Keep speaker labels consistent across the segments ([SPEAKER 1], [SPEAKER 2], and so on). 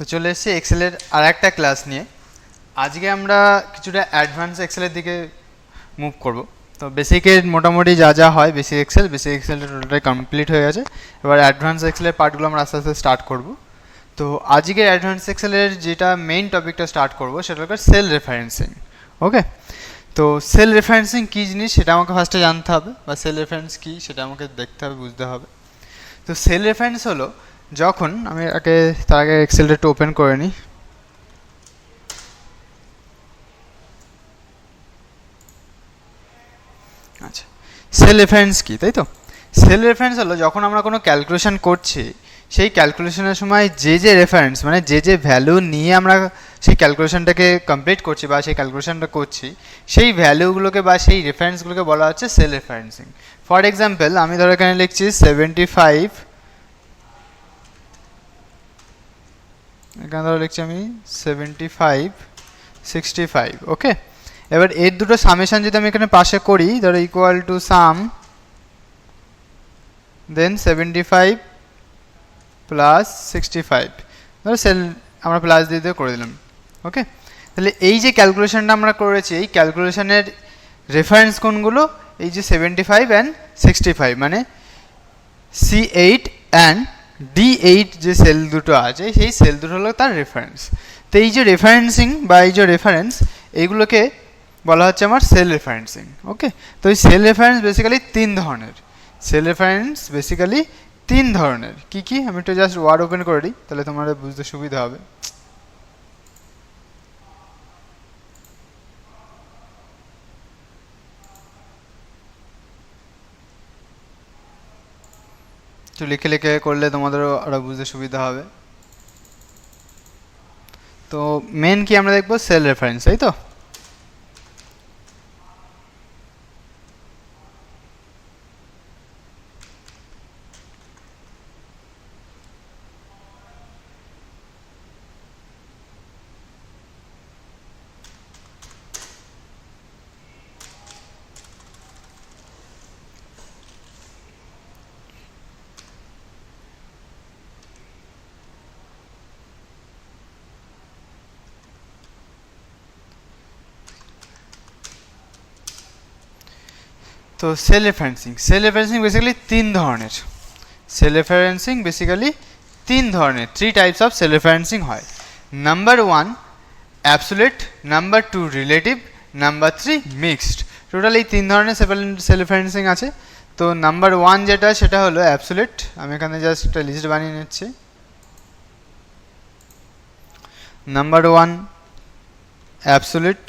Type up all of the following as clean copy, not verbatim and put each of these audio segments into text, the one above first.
[SPEAKER 1] তো চলে এসেছি এক্সেলের আর একটা ক্লাস নিয়ে। আজকে আমরা কিছুটা অ্যাডভান্স এক্সেলের দিকে মুভ করব। তো বেসিকের মোটামুটি যা যা হয় বেসিক এক্সেলের টোটালটাই কমপ্লিট হয়ে গেছে। এবার অ্যাডভান্স এক্সেলের পার্টগুলো আমরা আস্তে আস্তে স্টার্ট করব। তো আজকে অ্যাডভান্স এক্সেলের যেটা মেইন টপিকটা স্টার্ট করব সেটা হলো সেল রেফারেন্সিং। ওকে, তো সেল রেফারেন্সিং কী জিনিস সেটা আমাকে ফার্স্টে জানতে হবে, বা সেল রেফারেন্স কী সেটা আমাকে দেখতে হবে, বুঝতে হবে। তো সেল রেফারেন্স হলো যখন আমি তার আগে এক্সেলটা একটু ওপেন করে নিই। আচ্ছা, সেল রেফারেন্স কি, তাই তো? সেল রেফারেন্স হলো যখন আমরা কোনো ক্যালকুলেশন করছি, সেই ক্যালকুলেশনের সময় যে রেফারেন্স মানে যে ভ্যালু নিয়ে আমরা সেই ক্যালকুলেশনটাকে কমপ্লিট করছি বা সেই ক্যালকুলেশনটা করছি, সেই ভ্যালুগুলোকে বা সেই রেফারেন্সগুলোকে বলা হচ্ছে সেল রেফারেন্সিং। ফর এক্সাম্পল আমি ধরো এখানে লিখছি 75, এখানে ধরো লিখছি আমি 75, 65। ওকে, এবার এর দুটো সামেশন যদি আমি এখানে পাশে করি, ধরো equal to sum then 75 plus 65, ধরো সেল আমরা প্লাস দিয়ে করে দিলাম। ওকে, তাহলে এই যে ক্যালকুলেশনটা আমরা করেছি, এই ক্যালকুলেশনের রেফারেন্স কোনগুলো? এই যে 75 অ্যান্ড 65, মানে C8 অ্যান্ড D8 যে সেল দুটো আছে, সেই সেল দুটো হলো তার রেফারেন্স। তো এই যে রেফারেন্সিং বা এই যে রেফারেন্স, এইগুলোকে বলা হচ্ছে আমার সেল রেফারেন্সিং। ওকে, তো এই সেল রেফারেন্স বেসিক্যালি তিন ধরনের। সেল রেফারেন্স বেসিক্যালি তিন ধরনের। কি কি আমি একটু জাস্ট ওয়ার্ড ওপেন করে দিই, তাহলে তোমাদের বুঝতে সুবিধা হবে। একটু লিখে লিখে করলে তোমাদেরও আরও বুঝতে সুবিধা হবে। তো মেন কি আমরা দেখবো? সেল রেফারেন্স, তাই তো? তো সেল রেফারেন্সিং বেসিক্যালি তিন ধরনের। সেল রেফারেন্সিং বেসিক্যালি তিন ধরনের, 3 টাইপস অফ সেল রেফারেন্সিং হয়। Number 1 absolute, number 2 relative, number 3 mixed. Total এই তিন ধরনের সেল রেফারেন্সিং আছে। তো নাম্বার 1 যেটা, সেটা হলো অ্যাবসোলিউট। আমি এখানে জাস্ট একটা লিস্ট বানিয়ে নিচ্ছি। Number 1 absolute,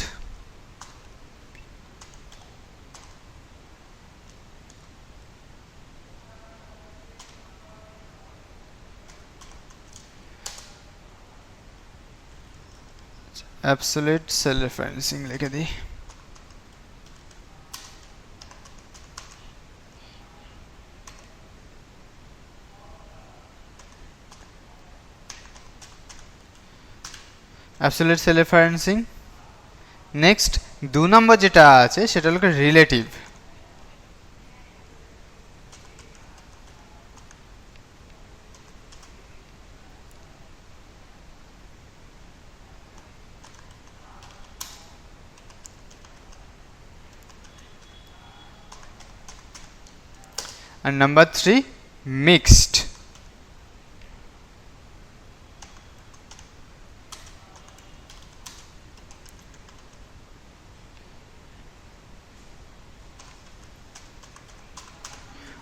[SPEAKER 1] absolute cell referencing লিখে দিই। Absolute cell referencing. Next 2 number যেটা আছে সেটা হলো রিলেটিভ। আর নাম্বার 3 মিক্সড।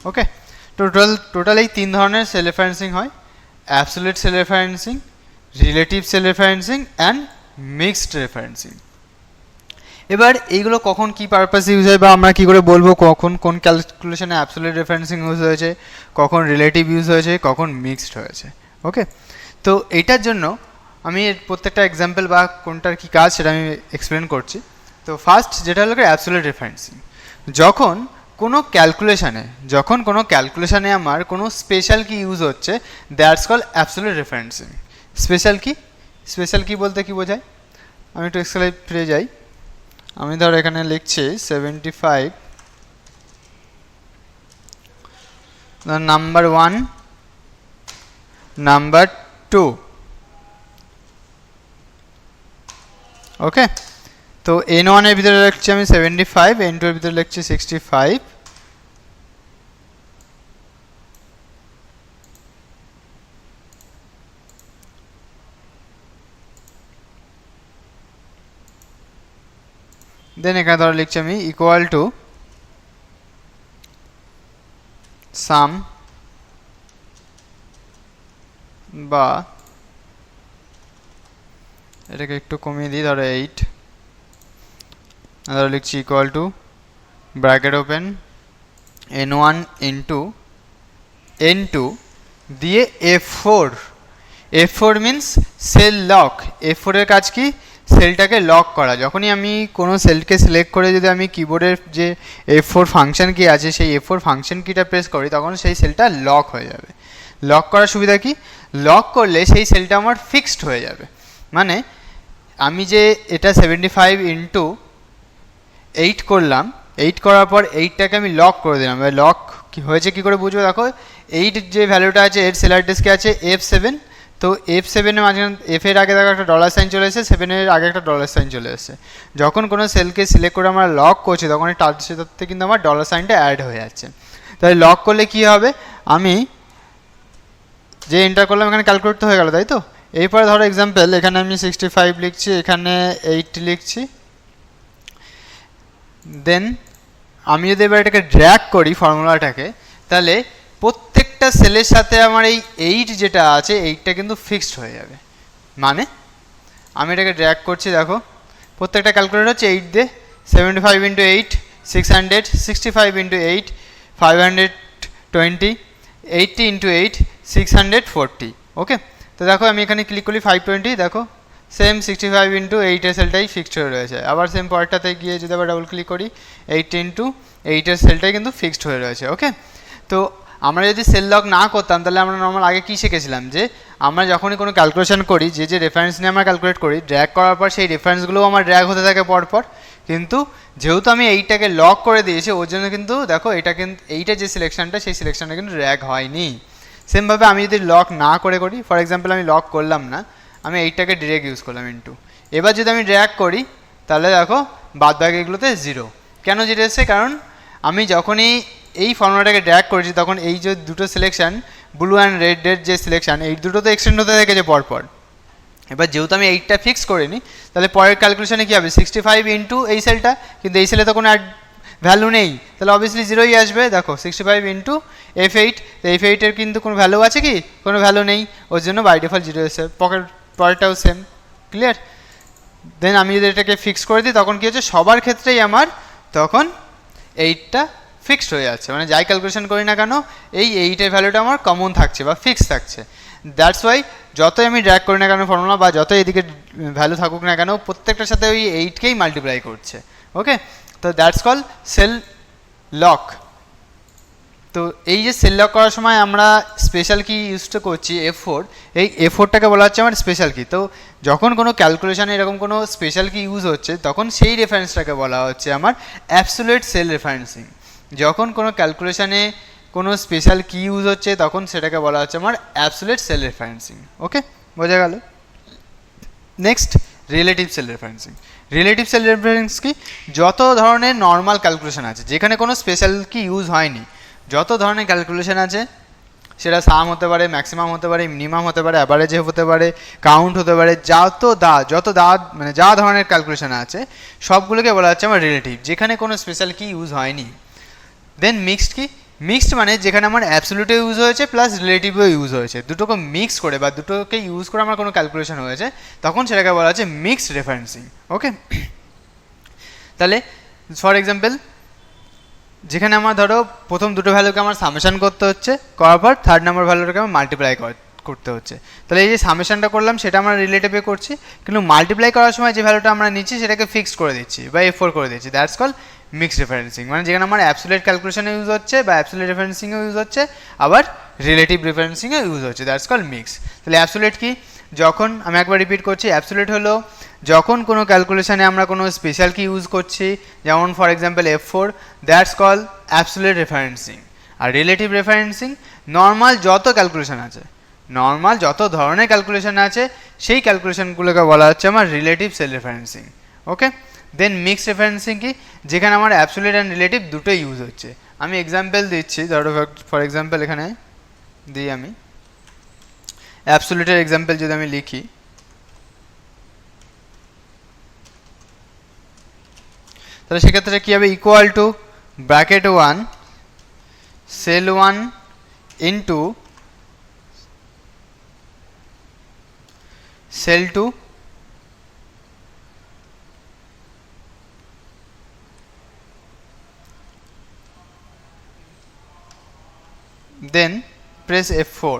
[SPEAKER 1] ওকে, টোটাল এই তিন ধরনের সেল রেফারেন্সিং হয়। Absolute cell referencing, relative cell referencing and mixed referencing. এবার এইগুলো কখন কি পারপাসে ইউজ হয়, বা আমরা কি করে বলবো কখন কোন ক্যালকুলেশনে অ্যাবসোলিউট রেফারেন্সিং ইউজ হয়েছে, কখন রিলেটিভ ইউজ হয়েছে, কখন মিক্সড হয়েছে। ওকে, তো এইটার জন্য আমি এর প্রত্যেকটা এক্সাম্পল বা কোনটার কি কাজ সেটা আমি এক্সপ্লেন করছি। তো ফার্স্ট যেটা হলো অ্যাবসোলিউট রেফারেন্সিং, যখন কোনো ক্যালকুলেশনে আমার কোনো স্পেশাল কি ইউজ হচ্ছে, that's call absolute referencing. Special কি বলতে কি বোঝায়, আমি একটু এক্সেলে ফিরে যাই। আমি ধর এখানে লিখছি 75, নাম্বার 1, নাম্বার 2, ওকে, তো N1 এর ভিতরে লিখছি আমি 75, N2 এর ভিতরে লিখছি 65, দেন এখানে ধরো লিখছি আমি ইকুয়াল টু সাম বা এটাকে একটু কমিয়ে দিই, ধরো 8, ধরো লিখছি equal to bracket open N1 into N2 দিয়ে F4 means sell lock. F4 এর কাজ কি? সেলটাকে লক করা। যখনই আমি কোনো সেলকে সিলেক্ট করে যদি আমি কিবোর্ডের যে F4 ফাংশন কি আছে সেই F4 ফাংশন কিটা প্রেস করি তখন সেই সেলটা লক হয়ে যাবে। লক করার সুবিধা কি? লক করলে সেই সেলটা আমার ফিক্সড হয়ে যাবে। মানে আমি যে এটা 75 ইন্টু 8 করলাম, 8 করার পর 8টাকে আমি লক করে দিলাম। এবার লক কি হয়েছে কী করে বুঝবো? দেখো 8 যে ভ্যালুটা আছে এর সেলার ডেস্কে আছে F7, তো F7 এর মাঝখানে F এর আগে দেখো একটা ডলার সাইন চলে এসেছে, 7 এর আগে একটা ডলার সাইন চলে এসেছে। যখন কোনো সেলকে সিলেক্ট করে আমরা লক করছি তখন তার সাথে কিন্তু আমার ডলার সাইনটা অ্যাড হয়ে যাচ্ছে। তাহলে লক করলে কি হবে? আমি যে এন্টার করলাম এখানে ক্যালকুলেট তো হয়ে গেল, তাই তো? এরপরে ধরো এক্সাম্পল এখানে আমি 65 লিখছি, এখানে 8 লিখছি, দেন আমি যদি এবার এটাকে ড্র্যাগ করি ফর্মুলাটাকে, তাহলে প্রত্যেকটা সেলের সাথে আমার এই 8 যেটা আছে 8টা কিন্তু ফিক্সড হয়ে যাবে। মানে আমি এটাকে ড্র্যাগ করছি, দেখো প্রত্যেকটা ক্যালকুলেট হচ্ছে 8 দিয়ে, 75 ইন্টু 8 600, 65 ইন্টু 8 520, 80 ইন্টু 8 640। ওকে, তো দেখো আমি এখানে ক্লিক করি 520, দেখো সেম 65 ইন্টু 8 এর সেলটাই ফিক্সড হয়ে রয়েছে। আবার সেম পরেরটাতে গিয়ে যদি আবার ডাবল ক্লিক করি 8 ইন্টু 8 এর সেলটাই কিন্তু ফিক্সড হয়ে রয়েছে। ওকে, তো আমরা যদি সেল লক না করতাম তাহলে আমরা নর্মাল আগে কী শিখেছিলাম যে আমরা যখনই কোনো ক্যালকুলেশন করি যে রেফারেন্স নিয়ে আমরা ক্যালকুলেট করি, ড্র্যাগ করার পর সেই রেফারেন্সগুলোও আমার ড্র্যাগ হতে থাকে পরপর। কিন্তু যেহেতু আমি এইটাকে লক করে দিয়েছি ওর জন্য কিন্তু দেখো এটা কিন্তু এইটা যে সিলেকশনটা সেই সিলেকশনটা কিন্তু ড্র্যাগ হয়নি। সেমভাবে আমি যদি লক না করে করি, ফর এক্সাম্পল আমি লক করলাম না, আমি এইটাকে ডিরেক্ট ইউজ করলাম ইন্টু, এবার যদি আমি ড্র্যাগ করি তাহলে দেখো বাদ বাকিগুলোতে 0। কেন 0 এসেছে? কারণ আমি যখনই এই ফর্মুলাটাকে ড্র্যাগ করেছি তখন এই যে দুটো সিলেকশন ব্লু অ্যান্ড রেডের যে সিলেকশন এই দুটো তো এক্সটেন্ড হতে থেকেছে পরপর। এবার যেহেতু আমি 8টা ফিক্স করিনি তাহলে পরের ক্যালকুলেশনে কী হবে? 65 ইন্টু এই সেলটা, কিন্তু এই সেলে তো কোনো ভ্যালু নেই, তাহলে অবভিয়াসলি 0ই আসবে। দেখো 65 ইন্টু F8, তো F8 এর কিন্তু কোনো ভ্যালু আছে কি? কোনো ভ্যালু নেই, ওর জন্য বাই ডিফল্ট 0 এসে পরেরটাও সেম। ক্লিয়ার? দেন আমি যদি এটাকে ফিক্স করে দিই তখন কী হচ্ছে? সবার ক্ষেত্রেই আমার তখন 8টা ফিক্সড হয়ে যাচ্ছে। মানে যাই ক্যালকুলেশন করি না কেন এই 8 এর ভ্যালুটা আমার কমন থাকছে বা ফিক্স থাকছে। দ্যাটস ওয়াই যতই আমি ড্র্যাগ করি না কেন ফর্মুলা বা যতই এদিকে ভ্যালু থাকুক না কেন প্রত্যেকটার সাথে ওই 8কেই মাল্টিপ্লাই করছে। ওকে, তো দ্যাটস কল সেল লক। তো এই যে সেল লক করার সময় আমরা স্পেশাল কি ইউজটা করছি F4, এই F4টাকে বলা হচ্ছে আমার স্পেশাল কি। তো যখন কোনো ক্যালকুলেশনে এরকম কোনো স্পেশাল কি ইউজ হচ্ছে তখন সেই রেফারেন্সটাকে বলা হচ্ছে আমার অ্যাবসোলিউট সেল রেফারেন্সিং। যখন কোনো ক্যালকুলেশনে কোনো স্পেশাল কি ইউজ হচ্ছে তখন সেটাকে বলা হচ্ছে আমার অ্যাবসোলিউট সেল রেফারেন্সিং। ওকে, বোঝা গেল? Next relative cell referencing. Relative cell reference কি? যত ধরনের নর্মাল ক্যালকুলেশন আছে যেখানে কোনো স্পেশাল কি ইউজ হয়নি, যত ধরনের ক্যালকুলেশন আছে সেটা সাম হতে পারে, ম্যাক্সিমাম হতে পারে, মিনিমাম হতে পারে, অ্যাভারেজ হতে পারে, কাউন্ট হতে পারে, যত মানে যা ধরনের ক্যালকুলেশন আছে সবগুলোকে বলা হচ্ছে আমার রিলেটিভ, যেখানে কোনো স্পেশাল কি ইউজ হয়নি। দেন মিক্সড কি? মিক্সড মানে যেখানে আমার অ্যাবসোলিউটও ইউজ হয়েছে প্লাস রিলেটিভও ইউজ হয়েছে, দুটোকে মিক্স করে বা দুটোকে ইউজ করে আমার কোনো ক্যালকুলেশন হয়েছে তখন সেটাকে বলা হচ্ছে মিক্সড রেফারেন্সিং। ওকে, তাহলে ফর এক্সাম্পল যেখানে আমার ধরো প্রথম দুটো ভ্যালুকে আমার সামেশন করতে হচ্ছে, করার পর থার্ড নাম্বার ভ্যালুটাকে আমার মাল্টিপ্লাই করতে হচ্ছে, তাহলে এই যে সামেশনটা করলাম সেটা আমরা রিলেটিভে করছি, কিন্তু মাল্টিপ্লাই করার সময় যে ভ্যালুটা আমরা নিচ্ছি সেটাকে ফিক্সড করে দিচ্ছি বা F4 করে দিচ্ছি। That's call mixed referencing. মানে যেখানে আমার অ্যাবসোলিউট ক্যালকুলেশনে ইউজ হচ্ছে বা অ্যাবসোলিউট রেফারেন্সিংও ইউজ হচ্ছে, আবার রিলেটিভ রেফারেন্সিংও ইউজ হচ্ছে। That's call mix. তাহলে অ্যাবসোলিউট কি? যখন আমি একবার রিপিট করছি, অ্যাবসোলিউট হলো যখন কোনো ক্যালকুলেশনে আমরা কোনো স্পেশাল কি ইউজ করছি, যেমন for example F4, that's call absolute referencing. আর রিলেটিভ রেফারেন্সিং নর্মাল যত ক্যালকুলেশন আছে, নর্মাল যত ধরনের ক্যালকুলেশন আছে সেই ক্যালকুলেশনগুলোকে বলা হচ্ছে আমার relative cell referencing. Okay, then mixed referencing কি, যেখানে আমার অ্যাবসোলিউট অ্যান্ড রিলেটিভ দুটোই ইউজ হচ্ছে। আমি এক্সাম্পল দিচ্ছি, ধরো ফর এক্সাম্পল এখানে দিই আমি অ্যাবসোলিউটের এক্সাম্পল যদি আমি লিখি, তাহলে সেক্ষেত্রে কী হবে, equal to bracket 1 cell 1 into cell 2 then press F4.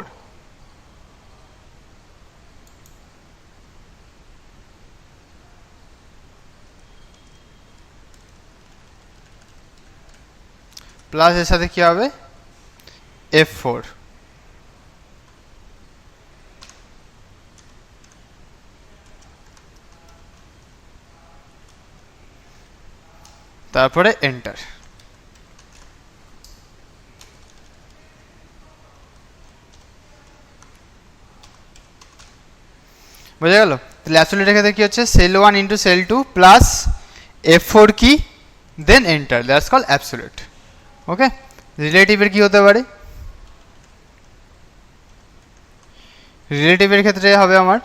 [SPEAKER 1] Plus এর সাথে কি হবে F4, তারপরে এন্টার। বোঝা গেল? তাহলে অ্যাবসোলিউটের ক্ষেত্রে কি হচ্ছে, sell 1 into cell 2 plus F4 key, then enter, that's call absolute. Okay, রিলেটিভের কি হতে পারে, রিলেটিভের ক্ষেত্রে হবে আমার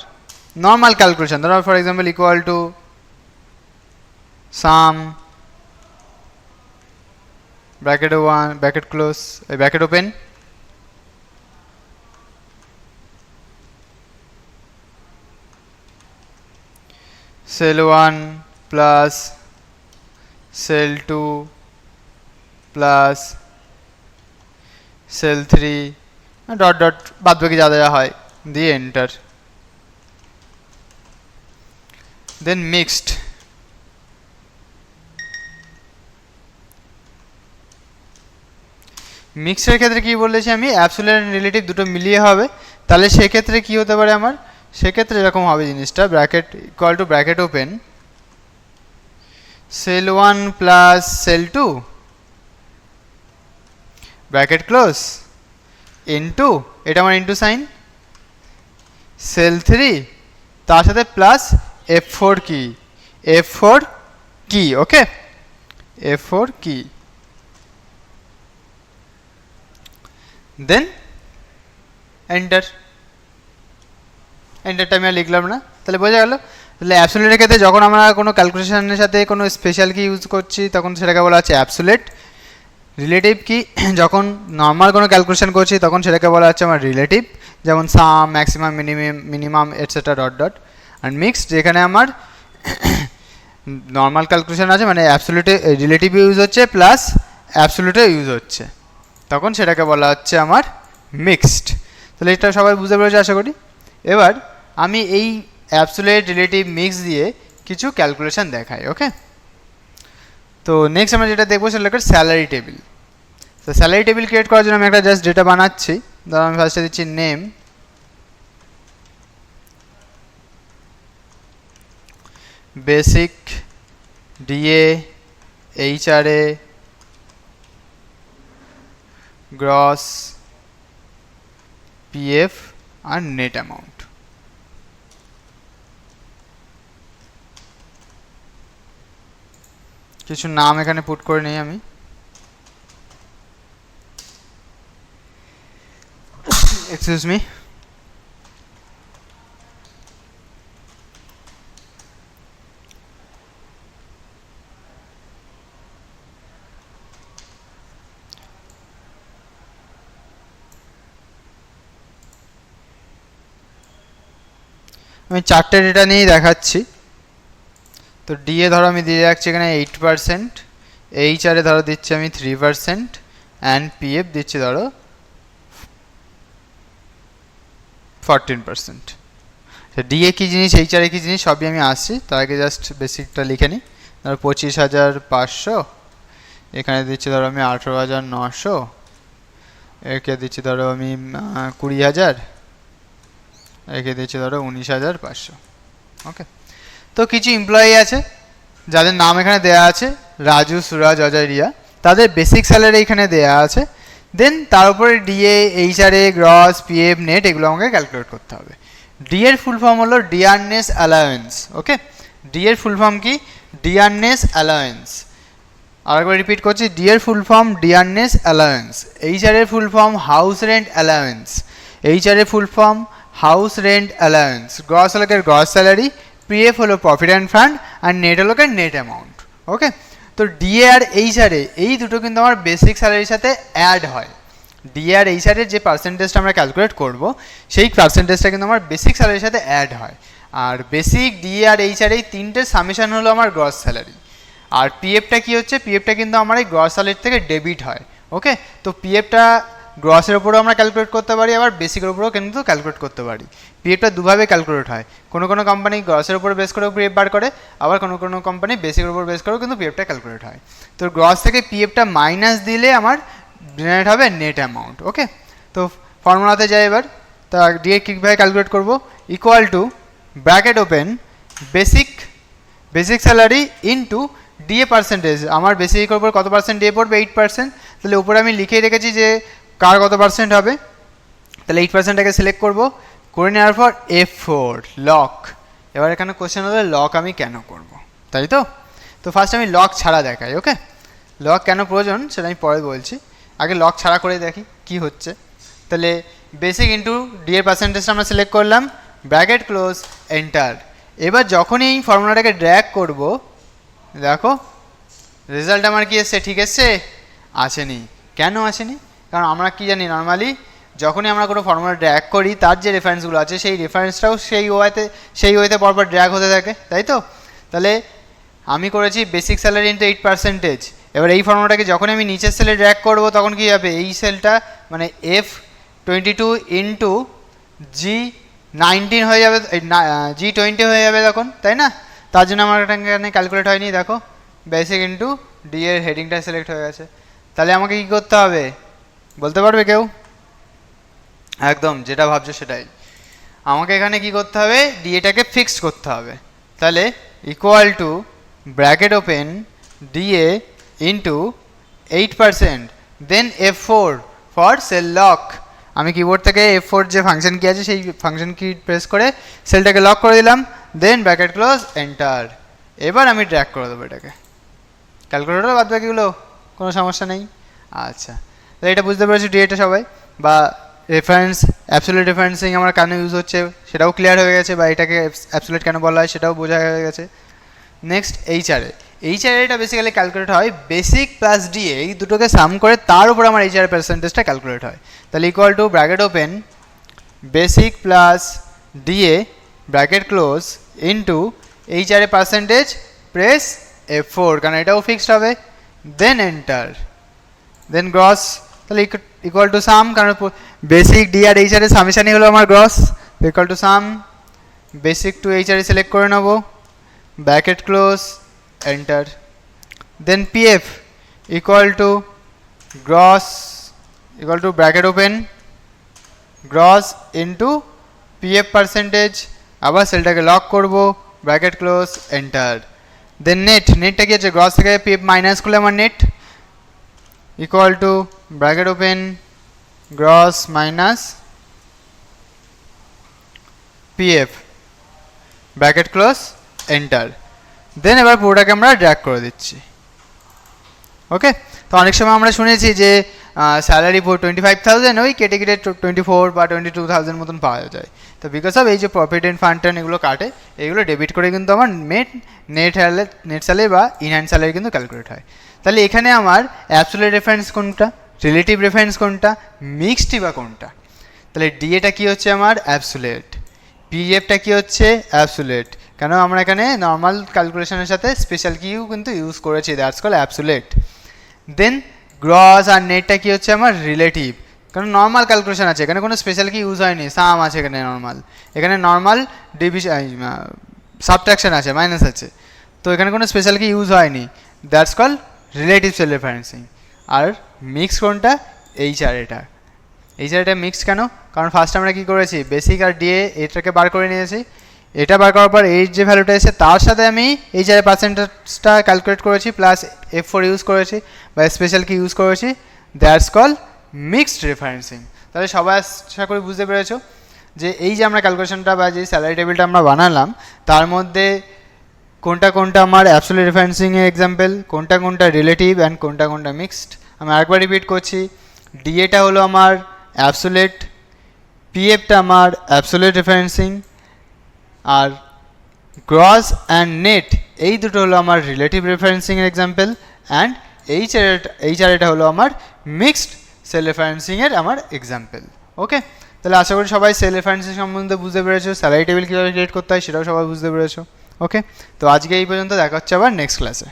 [SPEAKER 1] নর্মাল ক্যালকুলেশন, ধরো for example equal to sum bracket 1 bracket close bracket open cell 1 plus cell 2 plus cell 3 dot dot বাদ বাকি যা যা হয় দিয়ে এন্টার। দেন মিক্সড, মিক্সের ক্ষেত্রে কি বলেছি আমি, অ্যাবসোলিউট এন্ড রিলেটিভ দুটো মিলিয়ে হবে। তাহলে সেক্ষেত্রে কি হতে পারে আমার, সেক্ষেত্রে এরকম হবে জিনিসটা, bracket equal to bracket open cell 1 plus cell 2 bracket close into, এটা আমার ইনটু সাইন, সেল 3 তার সাথে প্লাস F4 কি, F4 কি, ওকে F4 কি, দেন এন্টার। এন্টারটা আমি আর লিখলাম না। তাহলে বোঝা গেল, তাহলে অ্যাবসোলিউটের ক্ষেত্রে যখন আমরা কোনো ক্যালকুলেশনের সাথে কোনো স্পেশাল কি ইউজ করছি তখন সেটাকে বলা হচ্ছে অ্যাবসোলিউট। রিলেটিভ কি, যখন নর্মাল কোনো ক্যালকুলেশন করছি তখন সেটাকে বলা হচ্ছে আমার রিলেটিভ, যেমন sum, maximum, minimum etcetera dot dot. আর মিক্সড, যেখানে আমার নর্মাল ক্যালকুলেশন আছে মানে অ্যাবসোলিউটে রিলেটিভ ইউজ হচ্ছে প্লাস অ্যাবসোলিউটে ইউজ হচ্ছে, তখন সেটাকে বলা হচ্ছে আমার মিক্সড। তাহলে এটা সবাই বুঝতে পেরেছে আশা করি। এবার আমি এই অ্যাবসোলিউট রিলেটিভ মিক্স দিয়ে কিছু ক্যালকুলেশন দেখাই। ওকে, তো নেক্সট আমরা যেটা দেখবো সেটা হলো স্যালারি টেবিল। তো স্যালারি টেবিল ক্রিয়েট করার জন্য আমি একটা জাস্ট ডেটা বানাচ্ছি। ধরো আমি ফার্স্টে দিচ্ছি name, basic, DA, HRA, gross, PF আর নেট অ্যামাউন্ট। কিছু নাম এখানে পুট করে নিই আমি। Excuse me. আমি চারটে ডেটা নিয়েই দেখাচ্ছি। তো ডিএ ধরো আমি দিয়ে রাখছি এখানে 8%, এইচআরএ ধরো দিচ্ছি আমি 3%, অ্যান্ড পিএফ দিচ্ছি ধরো 14%। ডিএ কী জিনিস, এইচআরএ কী জিনিস সবই আমি আসছি, তার আগে জাস্ট বেসিকটা লিখে নিই। ধরো 25,500, এখানে দিচ্ছি ধরো আমি 18,900, একে দিচ্ছি ধরো আমি 20,000, একে দিচ্ছি ধরো 19,500। ওকে, তো কিছু এমপ্লয়ি আছে যাদের নাম এখানে দেয়া আছে, রাজু, সুরাজ, অজয়, রিয়া, তাদের বেসিক স্যালারি এখানে দেয়া আছে দেন তার উপরে DA, HRA, gross, PF, net এগুলো আমাকে ক্যালকুলেট করতে হবে। ডি এর ফুল ফর্ম হলো ডিয়ারনেস অ্যালাওয়েন্স। ওকে, ডি এর ফুল ফর্ম কি? Dearness allowance. আরেকবার রিপিট করছি, ডি এর full form dearness allowance. HR এর full form house rent allowance. HR এর full form house rent allowance. Gross হলো গ্রস স্যালারি, পিএফ হলো প্রফিট অ্যান্ড ফান্ড, আর নেট হলো নেট অ্যামাউন্ট। ওকে, তো ডিএ আর এইচআরএ এই দুটো কিন্তু আমার বেসিক স্যালারির সাথে অ্যাড হয়। ডিএ আর এইচআরএর যে পার্সেন্টেজটা আমরা ক্যালকুলেট করব সেই পার্সেন্টেজটা কিন্তু আমার বেসিক স্যালারির সাথে অ্যাড হয়। আর বেসিক, ডিএ আর এইচআরএ এই তিনটের সামেশন হলো আমার গ্রস স্যালারি। আর পিএফটা কি হচ্ছে? পিএফটা কিন্তু আমার এই গ্রস স্যালারি থেকে ডেবিট হয়। ওকে, তো পিএফটা গ্রসের উপরেও আমরা ক্যালকুলেট করতে পারি, আবার বেসিকের উপরেও কিন্তু ক্যালকুলেট করতে পারি। পিএফটা দুভাবে ক্যালকুলেট হয়। কোনো কোনো কোম্পানি গ্রসের উপরে বেস করেও পিএফ বার করে, আবার কোনো কোনো কোম্পানি বেসিকের উপর বেস করেও কিন্তু পিএফটা ক্যালকুলেট হয়। তো গ্রস থেকে পিএফটা মাইনাস দিলে আমার জেনারেট হবে নেট অ্যামাউন্ট। ওকে, তো ফর্মুলাতে যাই এবার। তা ডিএ কীভাবে ক্যালকুলেট করব? Equal to bracket open basic salary into DA percentage. আমার বেসিকের উপর কত পার্সেন্ট ডিএ পড়বে? 8%। তাহলে উপরে আমি লিখেই রেখেছি যে কার কত পার্সেন্ট হবে। তাহলে 8%টাকে সিলেক্ট করব, করে নেওয়ার পর F4 লক। এবার এখানে কোশ্চেন হলো লক আমি কেন করব, তাই তো? তো ফার্স্ট আমি লক ছাড়া দেখাই। ওকে, লক কেন প্রয়োজন সেটা আমি পরে বলছি, আগে লক ছাড়া করে দেখি কি হচ্ছে। তাহলে বেসিক ইন্টু ডিএ পার্সেন্টেজটা আমরা সিলেক্ট করলাম, ব্র্যাকেট ক্লোজ, এন্টার। এবার যখনই এই ফর্মুলাটাকে ড্র্যাগ করব, দেখো রেজাল্ট আমার কি এসছে? ঠিক এসছে? আসেনি। কেন আসেনি? কারণ আমরা কি জানি, নর্মালি যখনই আমরা কোনো ফর্মুলা ড্র্যাগ করি তার যে রেফারেন্সগুলো আছে সেই রেফারেন্সটাও সেই ওয়েতে পরপর ড্র্যাগ হতে থাকে, তাই তো? তাহলে আমি করেছি বেসিক স্যালারি ইন্টু 8%। এবার এই ফর্মুলাটাকে যখন আমি নিচের সেলে ড্র্যাগ করব তখন কী হবে? এই সেলটা মানে F22 ইন্টু G19 হয়ে যাবে, G20 হয়ে যাবে তখন, তাই না? তার জন্য আমার এখানে ক্যালকুলেট হয়নি। দেখো বেসিক ইন্টু ডি এর হেডিংটা সিলেক্ট হয়ে গেছে। তাহলে আমাকে কী করতে হবে বলতে পারবে কেউ? একদম যেটা ভাবছো সেটাই। আমাকে এখানে কি করতে হবে? ডিএটাকে ফিক্সড করতে হবে। তাহলে equal to bracket open DA into 8%, then F4 for cell lock. আমি কিবোর্ড থেকে F4 যে ফাংশন কি আছে সেই ফাংশন কি প্রেস করে সেলটাকে লক করে দিলাম, দেন ব্র্যাকেট ক্লোজ, এন্টার। এবার আমি ড্র্যাগ করে দেবো এটাকে। ক্যালকুলেটর বাদ বাকিগুলো কোনো সমস্যা নেই। আচ্ছা, তো এটা বুঝতে পেরেছি ডিএটা সবাই, বা রেফারেন্স অ্যাবসোলিউট রেফারেন্সিং আমার কেন ইউজ হচ্ছে সেটাও ক্লিয়ার হয়ে গেছে, বা এটাকে অ্যাবসোলিউট কেন বলা হয় সেটাও বোঝা হয়ে গেছে। নেক্সট এইচআরএটা বেসিক্যালি ক্যালকুলেট হয় বেসিক প্লাস ডিএ এই দুটোকে সাম করে, তার উপর আমার এইচআর পার্সেন্টেজটা ক্যালকুলেট হয়। তাহলে equal to bracket open basic plus DA bracket close into HRA percentage, press F4 কারণ এটাও ফিক্সড হবে, দেন এন্টার, দেন গ্রস। তাহলে ইকুয়াল টু সাম, কারণ বেসিক ডি আর এইচআর এর সামেশনই হলো আমার gross, equal to sum basic to HR select করে নেব, bracket close, enter, then PF equal to gross equal to bracket open gross into PF percentage, আবার সেলটাকে লক করব, ব্র্যাকেট ক্লোজ, এন্টার, দেন নেটটা কি আছে? গ্রস থেকে পিএফ মাইনাস করলে আমার net equal to bracket open gross minus PF bracket close, enter, then এবার পুরোটাকে আমরা ড্র্যাগ করে দিচ্ছি। ওকে, তো অনেক সময় আমরা শুনেছি যে স্যালারি 25,000 ওই কেটে কেটে 24 বা 22,000 মতন পাওয়া যায়। তো বিকজ অফ এই যে প্রফিট অ্যান্ড ফান্ড এগুলো কাটে, এগুলো ডেবিট করে কিন্তু আমার নেট স্যালারি বা ইনহ্যান্ড স্যালারি কিন্তু ক্যালকুলেট হয়। তাহলে এখানে আমার অ্যাবসোলিউট রেফারেন্স কোনটা, রিলেটিভ রেফারেন্স কোনটা, মিক্সড বা কোনটা? তাহলে ডিএটা কি হচ্ছে আমার? অ্যাবসোলিউট। পিএফটা কি হচ্ছে? অ্যাবসোলিউট। কেন আমরা এখানে নর্মাল ক্যালকুলেশনের সাথে স্পেশাল কিউ কিন্তু ইউজ করেছি, that's call absolute. Then gross আর নেটটা কি হচ্ছে আমার? রিলেটিভ, কারণ নর্মাল ক্যালকুলেশন আছে, এখানে কোনো স্পেশাল কি ইউজ হয়নি, সাম আছে এখানে নর্মাল, এখানে নর্মাল ডিভিশন সাবট্রাকশন আছে, মাইনাস আছে, তো এখানে কোনো স্পেশাল কি ইউজ হয়নি, that's call relative cell referencing. আর মিক্স কোনটা? এইচআরএটা মিক্সড কেন? কারণ ফার্স্ট আমরা কি করেছি? বেসিক আর ডিএ এটাকে বার করে নিয়েছি, এটা বার করার পর এই যে ভ্যালুটা এসে তার সাথে আমি এইচআর পার্সেন্টেজটা ক্যালকুলেট করেছি, প্লাস F4 ইউজ করেছি বা স্পেশাল কি ইউজ করেছি, দ্যাটস কল মিক্সড রেফারেন্সিং। তাহলে সবাই আশা করি বুঝতে পেরেছো যে এই যে আমরা ক্যালকুলেশনটা বা যে স্যালারি টেবিলটা আমরা বানালাম তার মধ্যে কোনটা কোনটা আমার অ্যাবসোলিউট রেফারেন্সিংয়ের এক্সাম্পল, কোনটা কোনটা রিলেটিভ অ্যান্ড কোনটা কোনটা মিক্সড। আমি আরেকবার রিপিট করছি, ডিএটা হলো আমার অ্যাবসোলিউট, পিএফটা আমার অ্যাবসোলিউট রেফারেন্সিং, আর গ্রস অ্যান্ড নেট এই দুটো হলো আমার রিলেটিভ রেফারেন্সিংয়ের এক্সাম্পল, অ্যান্ড এইচআরএটা হলো আমার মিক্সড সেল রেফারেন্সিংয়ের আমার এক্সাম্পল। ওকে, তাহলে আশা করি সবাই সেল রেফারেন্সিং সম্বন্ধে বুঝতে পেরেছো, স্যালারি টেবিল কীভাবে ক্রিয়েট করতে হয় সেটাও সবাই বুঝতে পেরেছো। ওকে, তো আজকে এই পর্যন্ত, দেখা হচ্ছে আবার নেক্সট ক্লাসে।